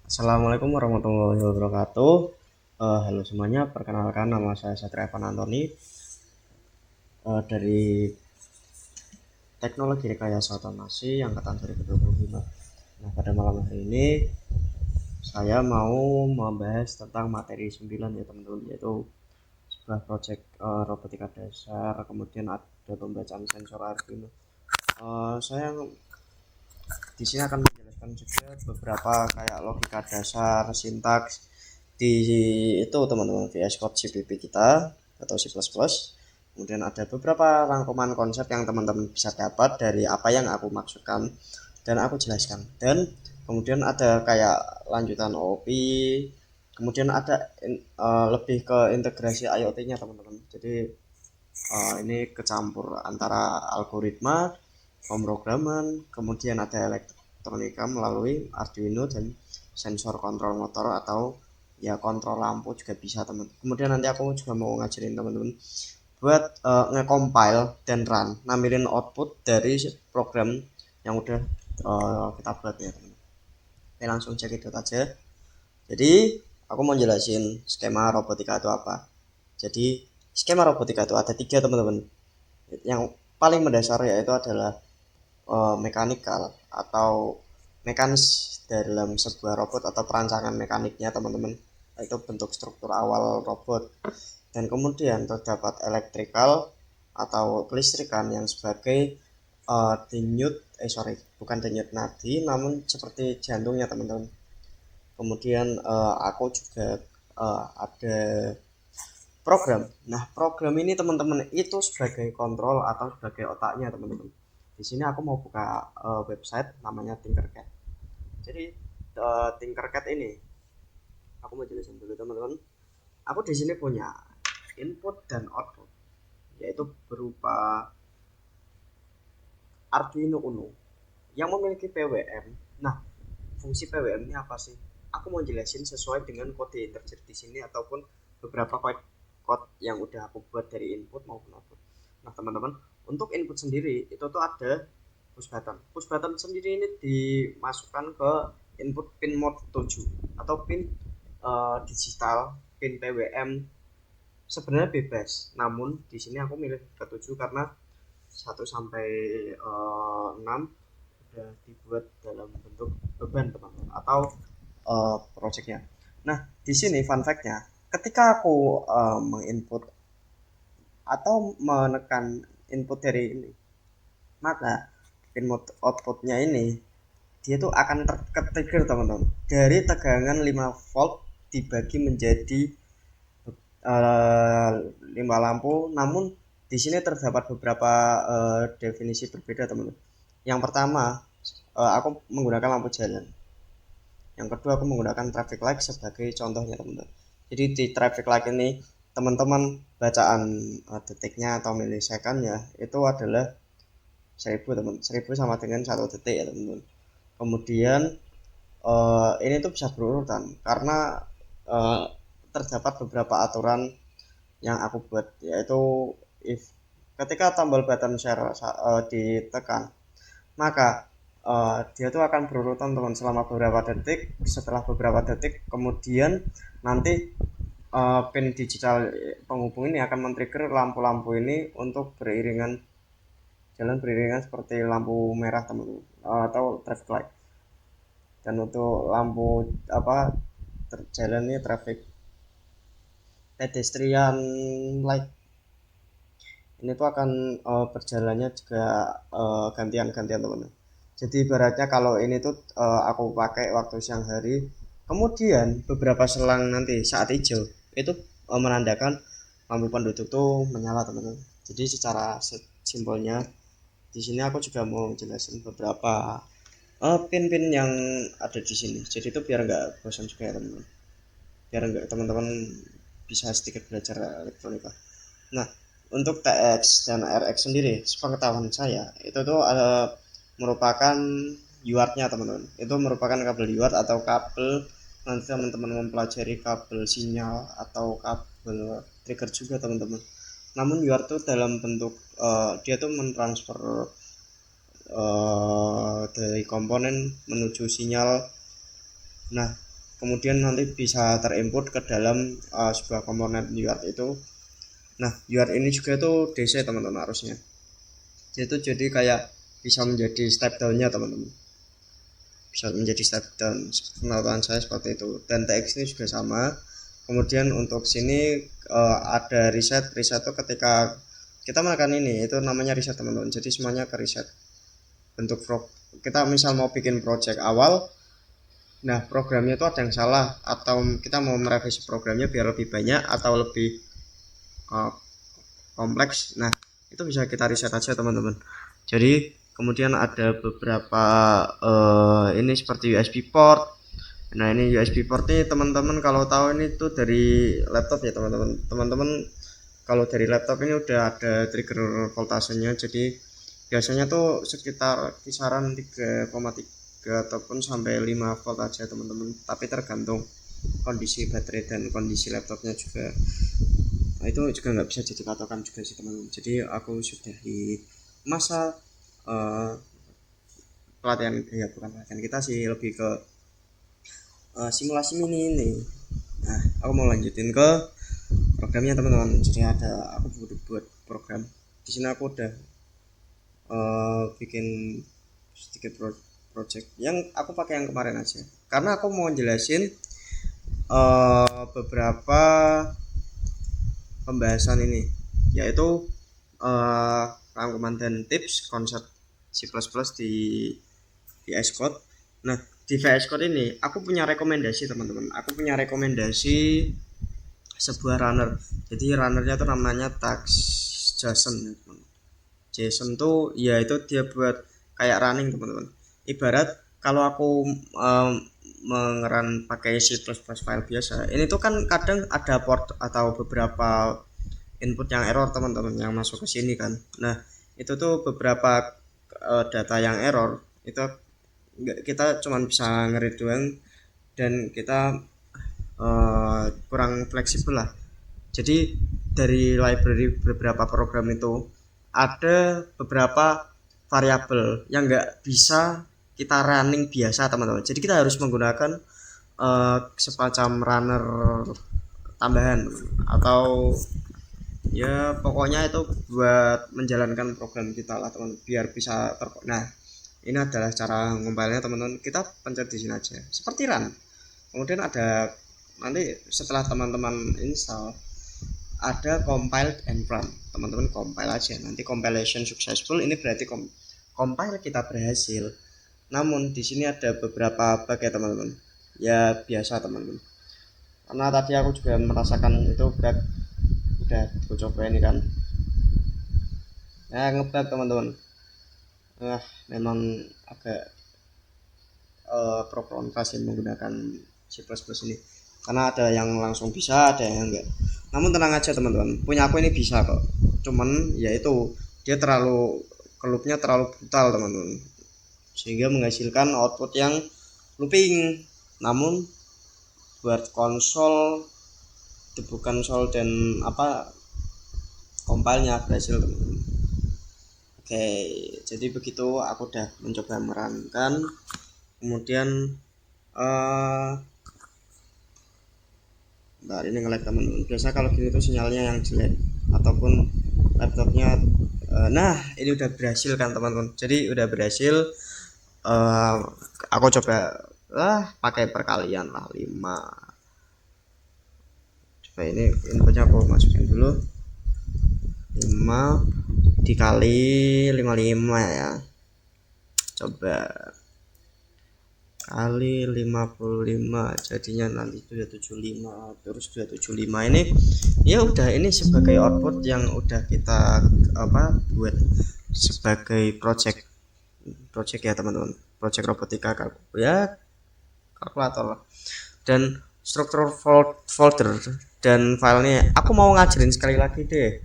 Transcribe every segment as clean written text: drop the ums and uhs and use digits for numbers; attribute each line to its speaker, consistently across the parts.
Speaker 1: Assalamualaikum warahmatullahi wabarakatuh. Halo semuanya, perkenalkan nama saya Satria Evan Antoni dari Teknologi Rekayasa Otomasi Angkatan 2025. Nah, pada malam hari ini saya mau membahas tentang materi 9 ya teman-teman, yaitu sebuah proyek robotika dasar, kemudian ada pembacaan sensor Arduino. Saya di sini akan menjelaskan juga beberapa kayak logika dasar, sintaks di itu teman-teman VS Code CPP kita atau C++. Kemudian ada beberapa rangkuman konsep yang teman-teman bisa dapat dari apa yang aku maksudkan dan aku jelaskan. Dan kemudian ada kayak lanjutan OOP, kemudian ada lebih ke integrasi IoT-nya teman-teman. Jadi ini kecampur antara algoritma, pemrograman, kemudian ada elektronika melalui Arduino dan sensor kontrol motor atau ya kontrol lampu juga bisa teman. Kemudian nanti aku juga mau ngajarin teman-teman buat nge-compile dan run, nampilin output dari program yang udah kita buat ya teman. Oke, langsung cek itu aja. Jadi aku mau jelasin skema robotika itu apa. Jadi skema robotika itu ada tiga teman-teman. Yang paling mendasar yaitu adalah mekanikal atau mekanis dalam sebuah robot atau perancangan mekaniknya teman-teman, itu bentuk struktur awal robot. Dan kemudian terdapat elektrikal atau kelistrikan yang sebagai denyut bukan denyut nadi namun seperti jantungnya teman-teman. Kemudian aku juga ada program. Nah, program ini teman-teman itu sebagai kontrol atau sebagai otaknya teman-teman. Di sini aku mau buka website namanya Tinkercad. Jadi Tinkercad ini aku mau jelasin dulu teman-teman. Aku di sini punya input dan output, yaitu berupa Arduino Uno yang memiliki PWM. Nah, fungsi PWM ini apa sih? Aku mau jelasin sesuai dengan kode yang terjadi di sini ataupun beberapa code yang udah aku buat dari input maupun output. Nah, teman-teman, untuk input sendiri itu tuh ada push button. Push button sendiri ini dimasukkan ke input pin mode 7 atau pin digital, pin PWM. Sebenarnya bebas, namun di sini aku milih ke 7 karena 1 sampai 6 udah dibuat dalam bentuk beban teman-teman atau projectnya. Nah, di sini fun fact-nya, ketika aku menginput atau menekan input dari ini, maka input outputnya ini dia tuh akan trigger teman-teman dari tegangan 5 volt dibagi menjadi 5 lampu. Namun di sini terdapat beberapa definisi berbeda teman-teman. Yang pertama, aku menggunakan lampu jalan. Yang kedua, aku menggunakan traffic light sebagai contohnya teman-teman. Jadi di traffic light ini teman-teman bacaan detiknya atau milisekonnya itu adalah 1000 teman. 1000 sama dengan 1 detik ya teman-teman. Kemudian ini tuh bisa berurutan karena uh, terdapat beberapa aturan yang aku buat, yaitu if ketika tombol button share ditekan, maka dia tuh akan berurutan teman selama beberapa detik. Setelah beberapa detik kemudian nanti pin digital penghubung ini akan men-trigger lampu-lampu ini untuk beriringan, jalan beriringan seperti lampu merah teman-teman, atau traffic light. Dan untuk lampu apa terjalannya traffic pedestrian light ini tuh akan berjalannya juga gantian-gantian teman-teman. Jadi ibaratnya kalau ini tuh aku pakai waktu siang hari, kemudian beberapa selang nanti saat hijau itu menandakan lampu penduduk tuh menyala teman-teman. Jadi secara simbolnya di sini aku juga mau jelasin beberapa pin-pin yang ada di sini. Jadi itu biar nggak bosan juga ya teman-teman. Biar nggak teman-teman bisa sedikit belajar elektronika. Nah, untuk TX dan RX sendiri, sepengetahuan saya, itu tuh merupakan UART-nya teman-teman. Itu merupakan kabel UART atau kabel, nanti teman-teman mempelajari kabel sinyal atau kabel trigger juga teman-teman. Namun UART itu dalam bentuk dia tuh mentransfer dari komponen menuju sinyal. Nah, kemudian nanti bisa terinput ke dalam sebuah komponen UART itu. Nah, UART ini juga tuh DC teman-teman harusnya. Itu jadi kayak bisa menjadi step down-nya teman-teman. Bisa menjadi step down. Pengetahuan saya seperti itu. Dan TX ini juga sama. Kemudian untuk sini ada reset. Reset itu ketika kita makan ini, itu namanya reset teman-teman. Jadi semuanya ke reset. Bentuk kita misal mau bikin project awal, nah programnya itu ada yang salah, atau kita mau merevisi programnya biar lebih banyak atau lebih kompleks, nah itu bisa kita reset aja teman-teman. Jadi kemudian ada beberapa ini seperti USB port. Nah ini USB port nih teman-teman, kalau tahu ini tuh dari laptop ya teman-teman. Teman-teman kalau dari laptop ini udah ada trigger voltasenya, jadi biasanya tuh sekitar kisaran 3,3 ataupun sampai 5 volt aja teman-teman, tapi tergantung kondisi baterai dan kondisi laptopnya juga. Nah, itu juga nggak bisa jadi patokan juga sih teman-teman. Jadi aku sudah di masa pelatihan, ya bukan pelatihan kita sih, lebih ke simulasi mini ini. Nah aku mau lanjutin ke programnya teman-teman. Jadi aku buat program di sini. Aku udah bikin sedikit project yang aku pakai yang kemarin aja, karena aku mau jelasin beberapa pembahasan ini, yaitu rangkuman dan tips konsep C++ di Xcode. Nah di VS Code ini aku punya rekomendasi teman-teman. Aku punya rekomendasi sebuah runner. Jadi runnernya tuh namanya tax.json. JSON tuh ya itu dia buat kayak running teman-teman. Ibarat kalau aku mengeran pakai C++ file biasa, ini tuh kan kadang ada port atau beberapa input yang error teman-teman yang masuk ke sini kan. Nah itu tuh beberapa data yang error itu kita cuma bisa ngerit doang, dan kita kurang fleksibel lah. Jadi dari library beberapa program itu ada beberapa variabel yang nggak bisa kita running biasa teman-teman. Jadi kita harus menggunakan semacam runner tambahan, atau ya pokoknya itu buat menjalankan program kita lah teman, biar bisa nah ini adalah cara ngompilnya teman-teman. Kita pencet di sini aja seperti run. Kemudian ada nanti setelah teman-teman install ada compile and run. Teman-teman compile aja, nanti compilation successful, ini berarti compile kita berhasil. Namun di sini ada beberapa bug ya teman-teman, ya biasa teman-teman, karena tadi aku juga merasakan itu bug. Udah aku coba ini kan, nah ngebug teman-teman. Memang agak pro kontra menggunakan C++ ini, karena ada yang langsung bisa, ada yang enggak. Namun tenang aja teman-teman, punya aku ini bisa kok. Cuman yaitu dia loopnya terlalu brutal teman-teman, sehingga menghasilkan output yang looping. Namun buat konsol, debug konsol dan compile-nya berhasil teman-teman. Oke, jadi begitu aku udah mencoba merankan. Kemudian nah ini nge-lag teman-teman. Biasa kalau gini tuh sinyalnya yang jelek ataupun laptopnya. Nah ini udah berhasil kan teman-teman. Jadi udah berhasil. Aku coba pakai perkalian lah 5. Coba ini inputnya aku masukin dulu, 5 dikali 55 ya. Coba kali 55 jadinya nanti 275, terus 275 ini ya udah, ini sebagai output yang udah kita buat sebagai project ya teman-teman, project robotika ya kalkulator. Dan struktur folder dan filenya aku mau ngajarin sekali lagi deh.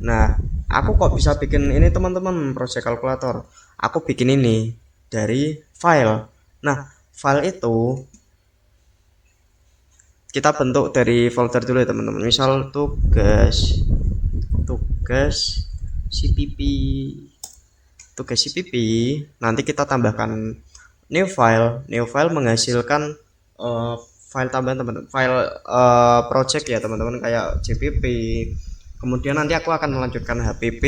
Speaker 1: Nah aku kok bisa bikin ini teman-teman, project kalkulator. Aku bikin ini dari file. Nah file itu kita bentuk dari folder dulu ya teman-teman. Misal tugas CPP, nanti kita tambahkan new file menghasilkan file tambahan teman-teman, file project ya teman-teman, kayak JPP. Kemudian nanti aku akan melanjutkan HPP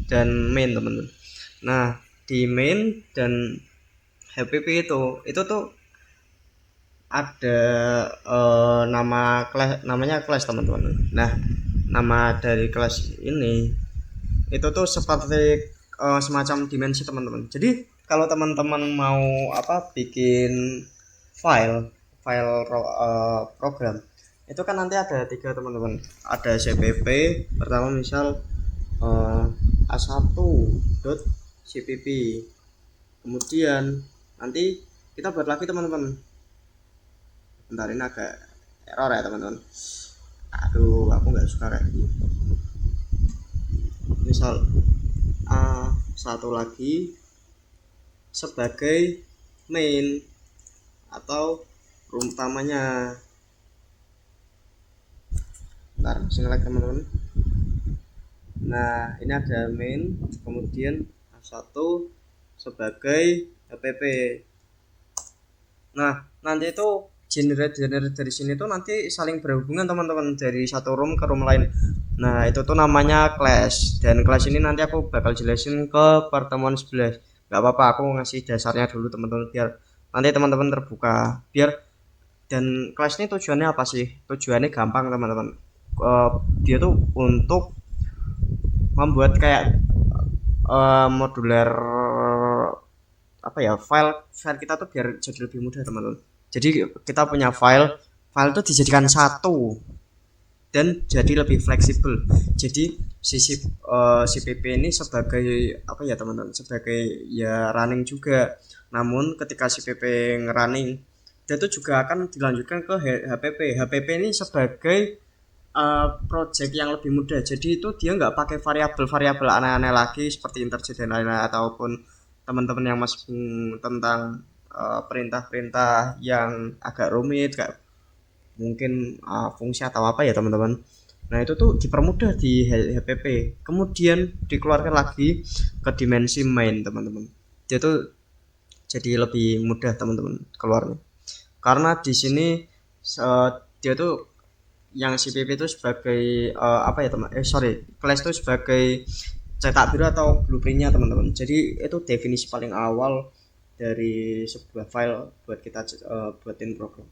Speaker 1: dan main teman-teman. Nah di main dan HPP itu tuh ada namanya kelas teman-teman. Nah nama dari kelas ini itu tuh seperti semacam dimensi teman-teman. Jadi kalau teman-teman mau bikin file program, itu kan nanti ada 3 teman-teman. Ada CPP pertama, misal a1.cpp, kemudian nanti kita buat lagi teman-teman. Bentar, ini agak error ya teman-teman. Aduh, aku nggak suka kayak gini. Misal satu lagi sebagai main atau room utamanya. Bentar, select teman-teman. Nah ini ada main, kemudian satu sebagai HPP. Nah nanti itu generate dari sini tuh nanti saling berhubungan teman-teman, dari satu room ke room lain. Nah itu tuh namanya class, dan class ini nanti aku bakal jelasin ke pertemuan 11. Gak apa-apa, aku ngasih dasarnya dulu teman-teman biar nanti teman-teman terbuka. Biar dan kelas ini tujuannya apa sih? Tujuannya gampang teman-teman. Dia tuh untuk membuat kayak modular file kita tuh biar jadi lebih mudah teman-teman. Jadi kita punya file itu dijadikan satu dan jadi lebih fleksibel. Jadi CPP ini sebagai teman-teman, sebagai ya running juga. Namun ketika CPP ngerunning, dia itu juga akan dilanjutkan ke HPP. HPP ini sebagai project yang lebih mudah. Jadi itu dia nggak pakai variabel aneh-aneh lagi seperti integer dan lain-lain, ataupun teman-teman yang masuk tentang perintah-perintah yang agak rumit kayak mungkin fungsi atau apa ya teman-teman. Nah itu tuh dipermudah di HPP, kemudian dikeluarkan lagi ke dimensi main teman-teman. Dia tuh jadi lebih mudah teman-teman keluarnya, karena di sini dia tuh yang CPP itu sebagai class itu sebagai cetak biru atau blueprintnya teman-teman. Jadi itu definisi paling awal dari sebuah file buat kita buatin program.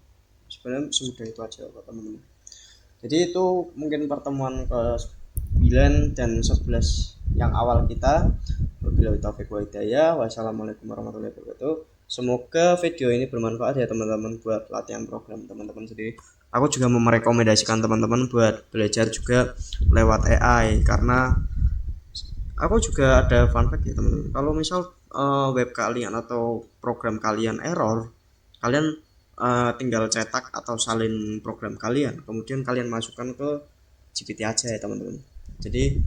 Speaker 1: Sebenarnya semudah itu aja teman-teman. Jadi itu mungkin pertemuan ke 9 dan 11 yang awal kita. Wabillahi taufiq wal hidayah. Wassalamualaikum warahmatullahi wabarakatuh. Semoga video ini bermanfaat ya teman-teman buat latihan program teman-teman sendiri. Aku juga mau merekomendasikan teman-teman buat belajar juga lewat AI, karena aku juga ada fun fact ya teman-teman. Kalau misal web kalian atau program kalian error, kalian tinggal cetak atau salin program kalian, kemudian kalian masukkan ke GPT aja ya teman-teman. Jadi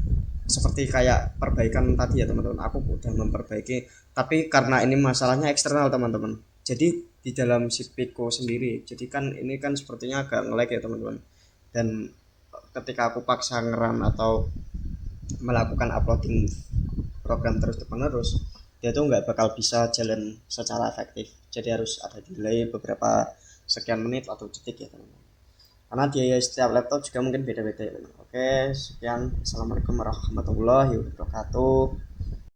Speaker 1: seperti kayak perbaikan tadi ya teman-teman, aku udah memperbaiki, tapi karena ini masalahnya eksternal teman-teman, jadi di dalam si Pico sendiri, jadi kan ini kan sepertinya agak nge-lag ya teman-teman. Dan ketika aku paksa ngeran atau melakukan uploading program terus menerus, dia tuh nggak bakal bisa jalan secara efektif, jadi harus ada delay beberapa sekian menit atau detik ya teman-teman, karena di setiap laptop juga mungkin beda-beda ya teman. Oke, sekian, assalamualaikum warahmatullahi wabarakatuh.